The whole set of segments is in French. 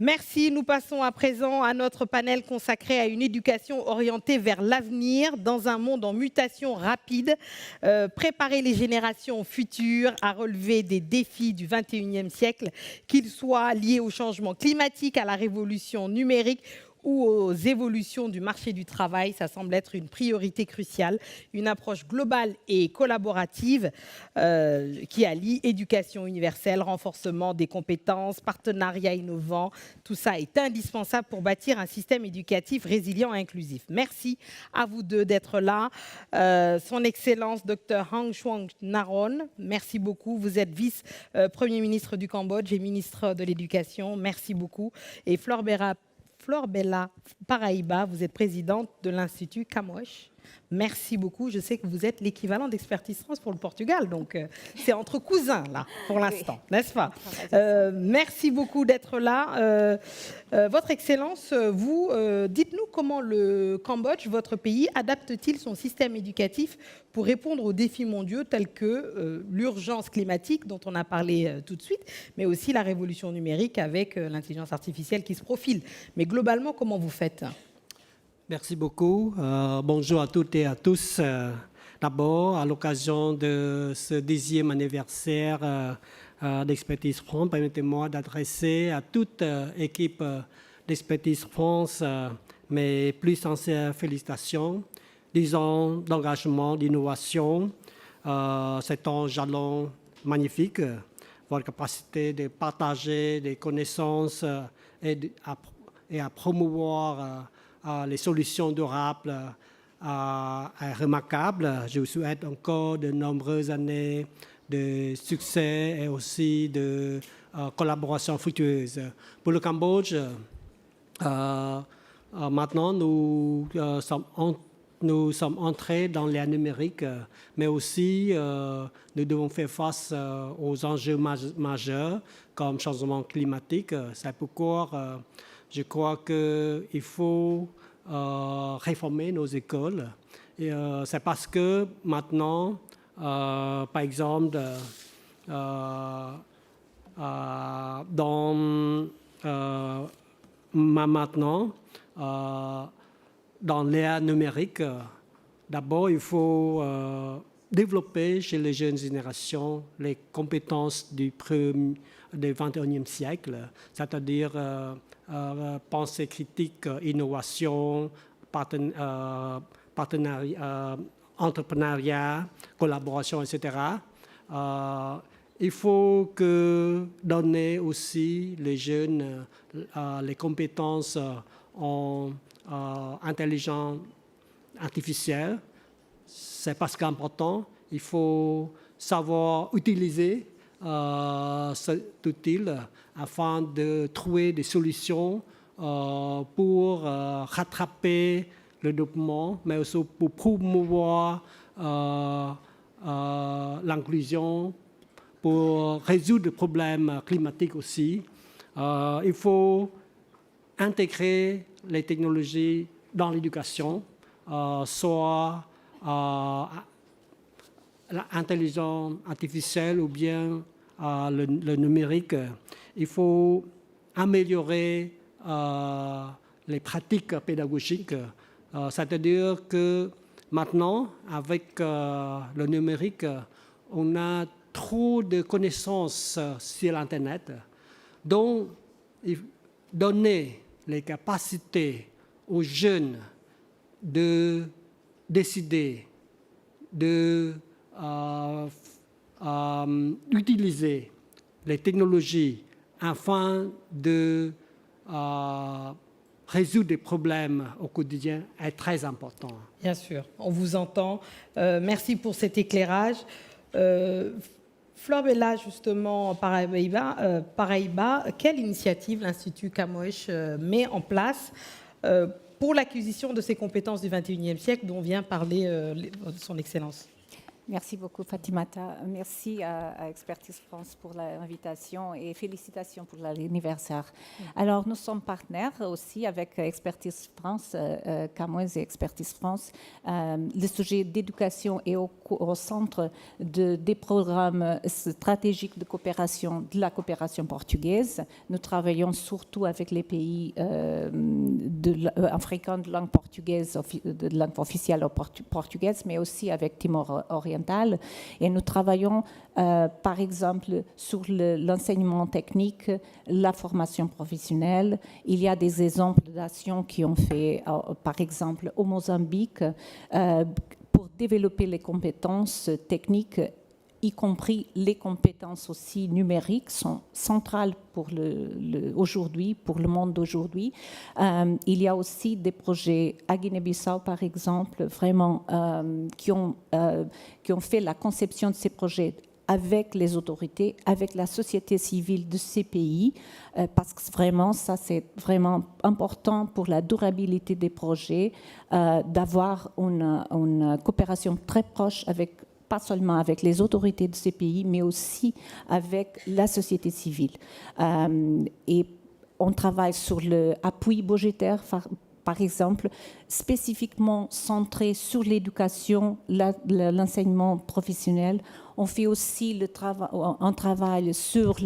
Merci. Nous passons à présent à notre panel consacré à une éducation orientée vers l'avenir dans un monde en mutation rapide. Préparer les générations futures à relever des défis du 21e siècle, qu'ils soient liés au changement climatique, à la révolution numérique ou aux évolutions du marché du travail. Ça semble être une priorité cruciale, une approche globale et collaborative qui allie éducation universelle, renforcement des compétences, partenariat innovant. Tout ça est indispensable pour bâtir un système éducatif résilient et inclusif. Merci à vous deux d'être là. Son Excellence Dr Hang Chuang Naron, merci beaucoup. Vous êtes vice-premier ministre du Cambodge et ministre de l'Éducation. Merci beaucoup. Et Flor Bella Paraíba, vous êtes présidente de l'Institut Camões. Merci beaucoup. Je sais que vous êtes l'équivalent d'Expertise France pour le Portugal, donc c'est entre cousins là pour l'instant, oui. N'est-ce pas? Merci beaucoup d'être là. Votre Excellence, vous, dites-nous comment le Cambodge, votre pays, adapte-t-il son système éducatif pour répondre aux défis mondiaux tels que l'urgence climatique dont on a parlé tout de suite, mais aussi la révolution numérique avec l'intelligence artificielle qui se profile. Mais globalement, comment vous faites ? Merci beaucoup. Bonjour à toutes et à tous. D'abord, à l'occasion de ce 10e anniversaire d'Expertise France, permettez-moi d'adresser à toute équipe d'Expertise France mes plus sincères félicitations, 10 ans d'engagement, d'innovation. C'est un jalon magnifique. Votre capacité de partager des connaissances et à promouvoir les solutions durables est remarquable. Je vous souhaite encore de nombreuses années de succès et aussi de collaboration fructueuse. Pour le Cambodge, maintenant nous sommes entrés dans l'ère numérique, mais aussi nous devons faire face aux enjeux majeurs comme changement climatique. C'est pourquoi je crois qu'il faut réformer nos écoles. C'est parce que maintenant, par exemple, maintenant, dans l'ère numérique, d'abord, il faut développer chez les jeunes générations les compétences du 21e siècle, c'est-à-dire pensée critique, innovation, partenariat, entrepreneuriat, collaboration, etc. Il faut donner aussi les jeunes les compétences en intelligence artificielle. C'est parce qu'important, il faut savoir utiliser cet outil afin de trouver des solutions pour rattraper le développement, mais aussi pour promouvoir l'inclusion, pour résoudre les problèmes climatiques aussi. Il faut intégrer les technologies dans l'éducation, soit l'intelligence artificielle ou bien le numérique. Il faut améliorer les pratiques pédagogiques, c'est-à-dire que maintenant, avec le numérique, on a trop de connaissances sur l'Internet, donc donner les capacités aux jeunes de décider, d'utiliser les technologies afin de résoudre des problèmes au quotidien est très important. Bien sûr, on vous entend. Merci pour cet éclairage. Flor Bella, justement, Paraíba, quelle initiative l'Institut Camões met en place pour l'acquisition de ces compétences du 21e siècle dont vient parler son Excellence? Merci beaucoup Fatimata. Merci à Expertise France pour l'invitation et félicitations pour l'anniversaire. Alors nous sommes partenaires aussi avec Expertise France, Camões et Expertise France. Le sujet d'éducation est au centre des programmes stratégiques de la coopération portugaise. Nous travaillons surtout avec les pays africains de langue portugaise, de langue officielle portugaise, mais aussi avec Timor oriental. Et nous travaillons, par exemple, sur l'enseignement technique, la formation professionnelle. Il y a des exemples d'actions qui ont fait, par exemple, au Mozambique, pour développer les compétences techniques, y compris les compétences aussi numériques, sont centrales pour aujourd'hui, pour le monde d'aujourd'hui. Il y a aussi des projets à Guinée-Bissau, par exemple, vraiment qui ont fait la conception de ces projets avec les autorités, avec la société civile de ces pays, parce que vraiment, ça c'est vraiment important pour la durabilité des projets, d'avoir une coopération très proche pas seulement avec les autorités de ces pays, mais aussi avec la société civile. Et on travaille sur l'appui budgétaire, par exemple, spécifiquement centré sur l'éducation, l'enseignement professionnel. On fait aussi un travail sur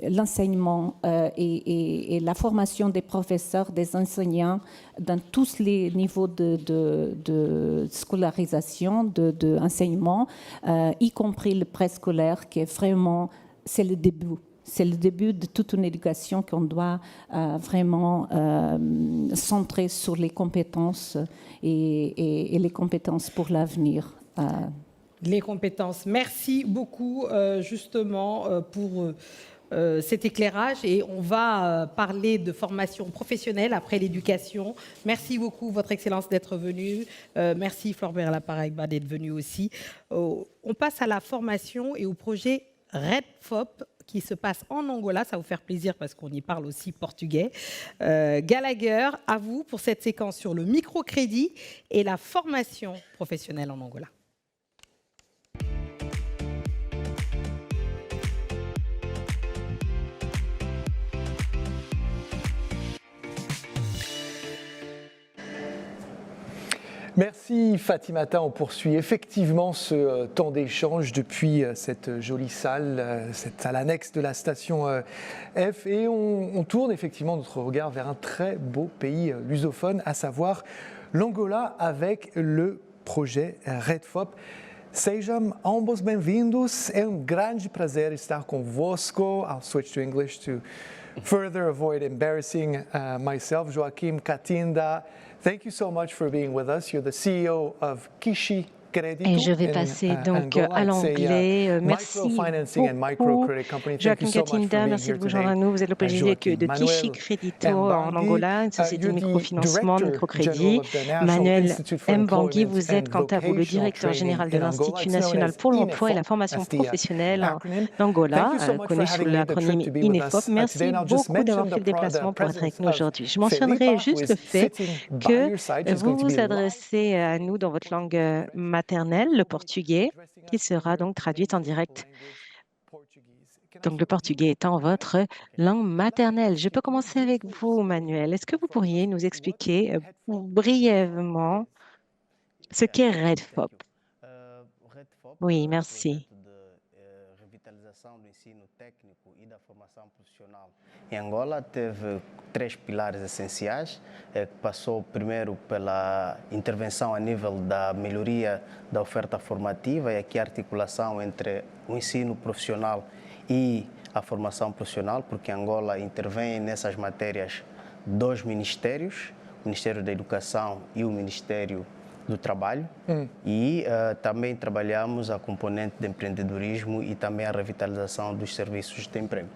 l'enseignement et la formation des professeurs, des enseignants dans tous les niveaux de scolarisation, d'enseignement, y compris le préscolaire, qui est vraiment, c'est le début. C'est le début de toute une éducation qu'on doit vraiment centrer sur les compétences et les compétences pour l'avenir. Les compétences. Merci beaucoup justement pour cet éclairage et on va parler de formation professionnelle après l'éducation. Merci beaucoup, Votre Excellence, d'être venue. Merci, Florbert Laparaïba, d'être venu aussi. On passe à la formation et au projet REDFOP qui se passe en Angola. Ça va vous faire plaisir parce qu'on y parle aussi portugais. Gallagher, à vous pour cette séquence sur le microcrédit et la formation professionnelle en Angola. Merci Fatimata, on poursuit effectivement ce temps d'échange depuis cette jolie salle, cette salle annexe de la station F, et on tourne effectivement notre regard vers un très beau pays lusophone, à savoir l'Angola avec le projet REDFOP. Sejam ambos bem-vindos, é grande prazer estar convosco. I'll switch to English to further avoid embarrassing myself. Joaquim Catinda, thank you so much for being with us. You're the CEO of Kishi Crédito. Et je vais passer donc à l'anglais. Merci beaucoup. Joaquim Catinda, merci de vous joindre à nous. Vous êtes le PDG de Kishi Crédito en Angola, une société de microfinancement, de microcrédit. Manuel Mbangui, vous êtes quant à vous le directeur général de l'Institut national pour l'emploi et la formation professionnelle d'Angola, connu sous l'acronyme INEFOP. Merci beaucoup d'avoir fait le déplacement pour être avec nous aujourd'hui. Je mentionnerai juste le fait que vous vous adressez à nous dans votre langue maternelle, le portugais, qui sera donc traduite en direct. Donc le portugais étant votre langue maternelle. Je peux commencer avec vous, Manuel. Est-ce que vous pourriez nous expliquer brièvement ce qu'est REDFOP? Oui, merci. Em Angola teve três pilares essenciais, que passou primeiro pela intervenção a nível da melhoria da oferta formativa e aqui a articulação entre o ensino profissional e a formação profissional, porque Angola intervém nessas matérias dois ministérios, o Ministério da Educação e o Ministério do Trabalho, e também trabalhamos a componente de empreendedorismo e também a revitalização dos serviços de emprego.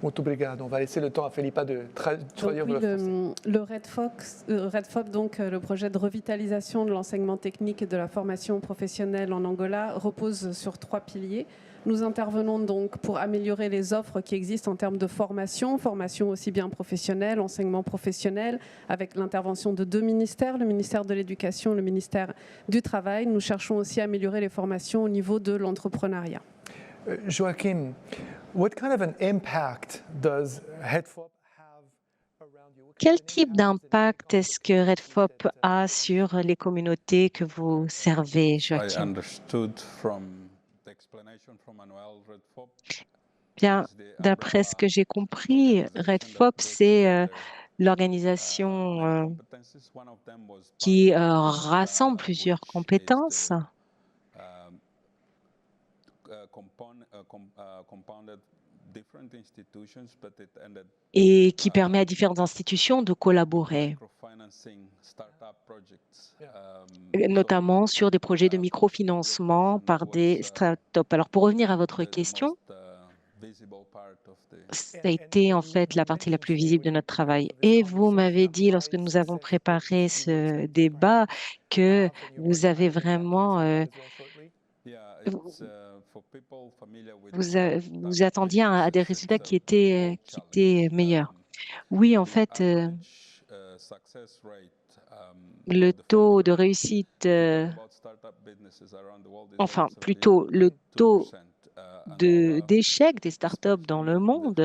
Muito obrigado. On va laisser le temps à Felipa de traduire le français. Le REDFOP, donc le projet de revitalisation de l'enseignement technique et de la formation professionnelle en Angola, repose sur 3 piliers. Nous intervenons donc pour améliorer les offres qui existent en termes de formation aussi bien professionnelle, enseignement professionnel, avec l'intervention de 2 ministères, le ministère de l'Éducation, le ministère du Travail. Nous cherchons aussi à améliorer les formations au niveau de l'entrepreneuriat. Joachim, what kind of an impact does REDFOP have around you? Quel type d'impact est-ce que REDFOP a sur les communautés que vous servez, Joachim? Bien, d'après ce que j'ai compris, REDFOP, c'est l'organisation qui rassemble plusieurs compétences et qui permet à différentes institutions de collaborer, notamment sur des projets de microfinancement par des startups. Alors, pour revenir à votre question, ça a été en fait la partie la plus visible de notre travail. Et vous m'avez dit, lorsque nous avons préparé ce débat, que vous avez vraiment... vous attendiez à des résultats qui étaient meilleurs. Oui, en fait, le taux de réussite, enfin plutôt le taux d'échec des startups dans le monde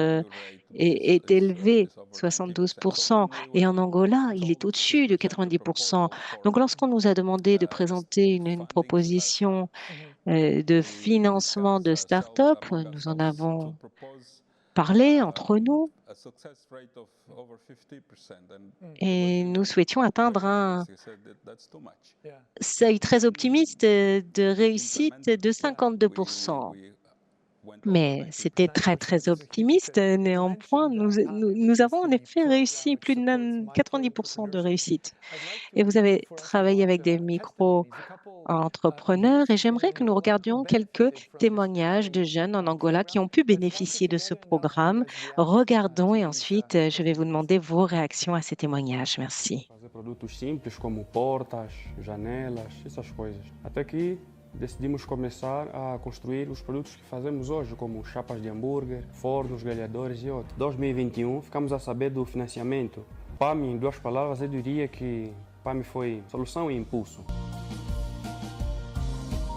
est élevé, 72%, et en Angola, il est au-dessus de 90%. Donc, lorsqu'on nous a demandé de présenter une proposition de financement de start-up, nous en avons parlé entre nous et nous souhaitions atteindre un seuil très optimiste de réussite de 52%. Mais c'était très, très optimiste. Néanmoins, nous avons en effet réussi plus de 90% de réussite. Et vous avez travaillé avec des micro-entrepreneurs et j'aimerais que nous regardions quelques témoignages de jeunes en Angola qui ont pu bénéficier de ce programme. Regardons et ensuite, je vais vous demander vos réactions à ces témoignages. Merci. Decidimos começar a construir os produtos que fazemos hoje, como chapas de hambúrguer, fornos, grelhadores e outros. Em 2021, ficamos a saber do financiamento. PAM, em 2 palavras, eu diria que PAM foi solução e impulso.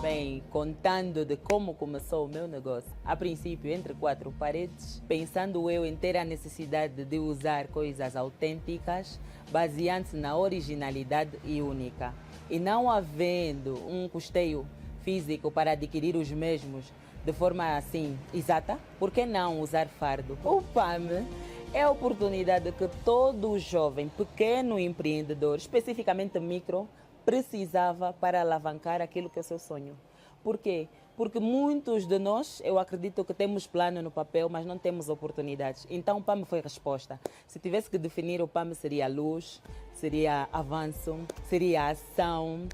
Bem, contando de como começou o meu negócio, a princípio entre 4 paredes, pensando eu em ter a necessidade de usar coisas autênticas, baseando-se na originalidade e única, e não havendo um custeio físico para adquirir os mesmos de forma assim exata, por que não usar fardo? O PAM é a oportunidade que todo jovem, pequeno empreendedor, especificamente micro, precisava para alavancar aquilo que é o seu sonho. Por quê? Porque muitos de nós, eu acredito que temos plano no papel, mas não temos oportunidades. Então o PAM foi a resposta. Se tivesse que definir, o PAM seria luz, seria avanço, seria ação.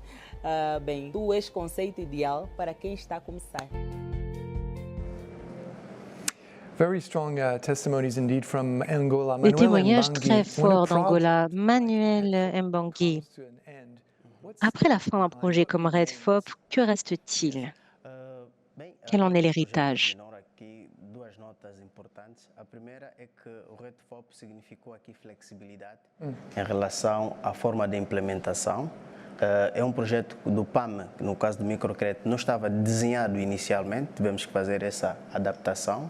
Bem, tu és conceito ideal para quem está a começar. Very strong testimonies indeed from Angola. Des témoignages très forts d'Angola. Manuel Mbangui. Après la fin d'un projet comme REDFOP, que reste-t-il? Quel en est l'héritage? A primeira é que o REDFOP significou aqui flexibilidade em relação à forma de implementação. É um projeto do PAM, que no caso do microcrédito não estava desenhado inicialmente, tivemos que fazer essa adaptação.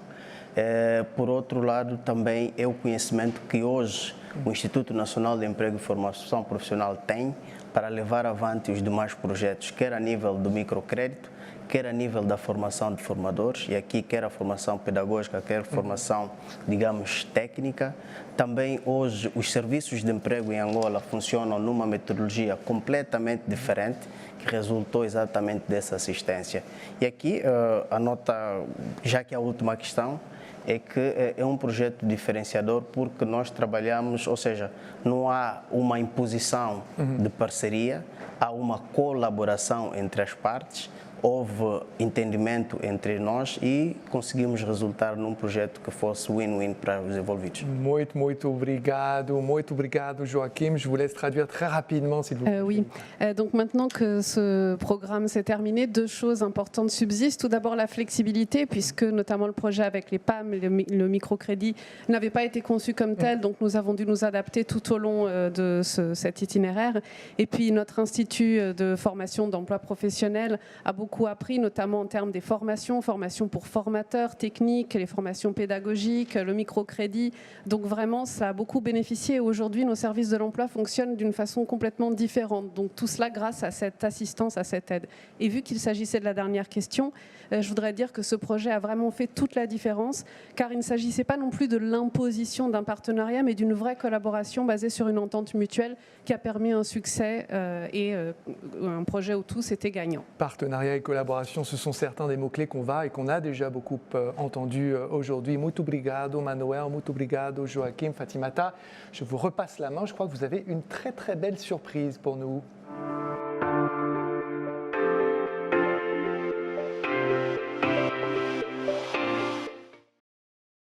Por outro lado, também é o conhecimento que hoje o Instituto Nacional de Emprego e Formação Profissional tem para levar avante os demais projetos, quer a nível do microcrédito, quer a nível da formação de formadores, e aqui quer a formação pedagógica, quer a formação, digamos, técnica. Também hoje os serviços de emprego em Angola funcionam numa metodologia completamente diferente, que resultou exatamente dessa assistência. E aqui a nota, já que a última questão, é que é um projeto diferenciador porque nós trabalhamos, ou seja, não há uma imposição de parceria, há uma colaboração entre as partes, houve entendimento entre nós e conseguimos resultar num projeto que fosse win-win para os envolvidos. Muito obrigado, Joachim. Je vous laisse traduire très rapidement, s'il vous plaît. Oui, donc maintenant que ce programme s'est terminé, deux choses importantes subsistent. Tout d'abord, la flexibilité, puisque notamment le projet avec les PAM, le microcrédit, n'avait pas été conçu comme tel, donc nous avons dû nous adapter tout au long de cet itinéraire. Et puis, notre institut de formation d'emploi professionnel a beaucoup appris, notamment en termes des formations pour formateurs techniques, les formations pédagogiques, le microcrédit. Donc vraiment, ça a beaucoup bénéficié. Aujourd'hui, nos services de l'emploi fonctionnent d'une façon complètement différente. Donc tout cela grâce à cette assistance, à cette aide. Et vu qu'il s'agissait de la dernière question, je voudrais dire que ce projet a vraiment fait toute la différence, car il ne s'agissait pas non plus de l'imposition d'un partenariat, mais d'une vraie collaboration basée sur une entente mutuelle qui a permis un succès et un projet où tous étaient gagnants. Partenariat et collaboration, ce sont certains des mots-clés qu'on a déjà beaucoup entendus aujourd'hui. Muito obrigado, Manuel. Muito obrigado, Joachim, Fatimata. Je vous repasse la main. Je crois que vous avez une très belle surprise pour nous.